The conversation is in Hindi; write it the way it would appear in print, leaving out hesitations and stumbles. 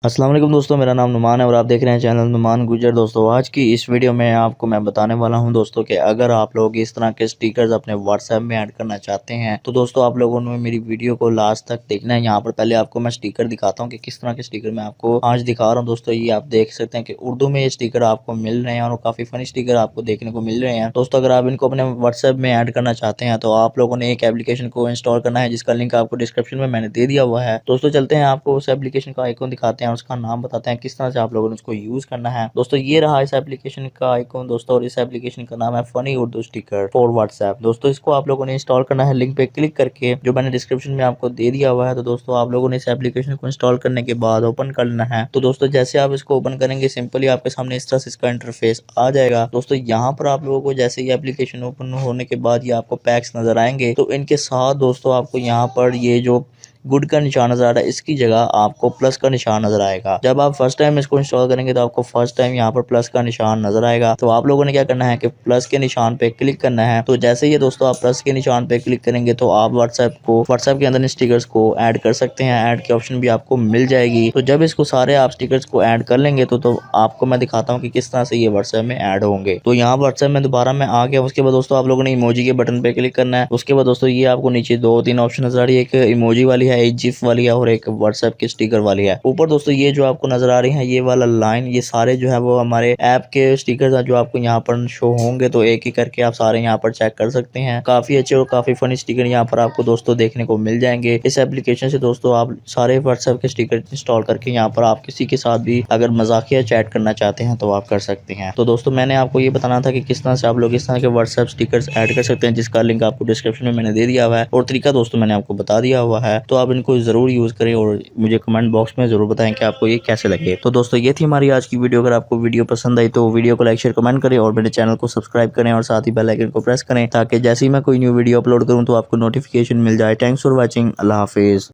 अस्सलाम वालेकुम दोस्तों, मेरा नाम नुमान है और आप देख रहे हैं चैनल नुमान गुजर। दोस्तों आज की इस वीडियो में आपको मैं बताने वाला हूं दोस्तों कि अगर आप लोग इस तरह के स्टिकर्स अपने व्हाट्सएप में ऐड करना चाहते हैं तो दोस्तों आप लोगों ने मेरी वीडियो को लास्ट तक देखना है। यहाँ पर पहले आपको मैं स्टिकर दिखाता हूँ कि किस तरह के स्टिकर मैं आपको आज दिखा रहा हूँ। दोस्तों ये आप देख सकते हैं कि उर्दू में ये स्टिकर आपको मिल रहे हैं और काफ़ी फनी स्टिकर आपको देखने को मिल रहे हैं। दोस्तों अगर आप इनको अपने व्हाट्सएप में ऐड करना चाहते हैं तो आप लोगों ने एक एप्लीकेशन को इंस्टॉल करना है जिसका लिंक आपको डिस्क्रिप्शन में मैंने दे दिया हुआ है। दोस्तों चलते हैं, आपको उस एप्लीकेशन का आइकॉन दिखाते हैं और उसका नाम बताते हैं किस तरह से आप लोगों ने उसको यूज करना है। दोस्तों ये रहा इस एप्लीकेशन का आइकॉन दोस्तों, और इस एप्लीकेशन का नाम है funny Urdu sticker for WhatsApp. दोस्तों इसको आप लोगों ने इंस्टॉल करना है लिंक पे क्लिक करके, जो मैंने डिस्क्रिप्शन में आपको दे दिया हुआ है। तो दोस्तों आप लोगों ने इस एप्लीकेशन को इंस्टॉल करने के बाद ओपन कर लेना है। तो दोस्तों जैसे आप इसको ओपन करेंगे सिंपली आपके सामने इस तरह से इसका इंटरफेस आ जाएगा। दोस्तों यहाँ पर आप लोगों को जैसे ही एप्लीकेशन ओपन होने के बाद ये आपको पैक्स नजर आएंगे, तो इनके साथ दोस्तों आपको यहाँ पर ये जो गुड का निशान नजर आ रहा है इसकी जगह आपको प्लस का निशान नजर आएगा। जब आप फर्स्ट टाइम इसको इंस्टॉल करेंगे तो आपको फर्स्ट टाइम यहाँ पर प्लस का निशान नजर आएगा। तो आप लोगों ने क्या करना है कि प्लस के निशान पे क्लिक करना है। तो जैसे ही दोस्तों आप प्लस के निशान पे क्लिक करेंगे तो आप व्हाट्सएप के अंदर स्टिकर्स को ऐड कर सकते हैं। ऐड की ऑप्शन भी आपको मिल जाएगी। तो जब इसको सारे आप स्टिकर्स को ऐड कर लेंगे तो आपको मैं दिखाता हूँ कि किस तरह से ये व्हाट्सएप में ऐड होंगे। तो यहाँ व्हाट्सएप में दोबारा मैं आ गया। उसके बाद दोस्तों आप लोगों ने इमोजी के बटन पे क्लिक करना है। उसके बाद दोस्तों ये आपको नीचे 2-3 ऑप्शन नजर आ रही है, एक इमोजी वाली है, एक जिफ वाली है और एक व्हाट्सएप के स्टिकर वाली है। ऊपर दोस्तों ये जो आपको नजर आ रही है ये वाला लाइन, ये सारे जो है वो हमारे ऐप के स्टिकर्स हैं जो आपको यहाँ पर शो होंगे। तो एक ही करके आप सारे यहाँ पर चेक कर सकते हैं। काफी अच्छे और काफी फनी स्टिकर यहाँ पर आपको दोस्तों देखने को मिल जाएंगे। इस एप्लीकेशन से दोस्तों आप सारे व्हाट्सएप के स्टिकर इंस्टॉल करके यहाँ पर आप किसी के साथ भी अगर मजाकिया चैट करना चाहते हैं तो आप कर सकते हैं। तो दोस्तों मैंने आपको ये बताना था कि किस तरह से आप लोग इस तरह के व्हाट्सएप स्टिकर्स ऐड कर सकते हैं, जिसका लिंक आपको डिस्क्रिप्शन में मैंने दे दिया हुआ है और तरीका दोस्तों मैंने आपको बता दिया हुआ है। तो आप इनको जरूर यूज करें और मुझे कमेंट बॉक्स में जरूर बताएं कि आपको ये कैसे लगे। तो दोस्तों ये थी हमारी आज की वीडियो। अगर आपको वीडियो पसंद आई तो वीडियो को लाइक शेयर कमेंट करें और मेरे चैनल को सब्सक्राइब करें और साथ ही बेल आइकन को प्रेस करें ताकि जैसे ही मैं कोई न्यू वीडियो अपलोड करूं तो आपको नोटिफिकेशन मिल जाए। Thanks for watching. Allah Hafiz.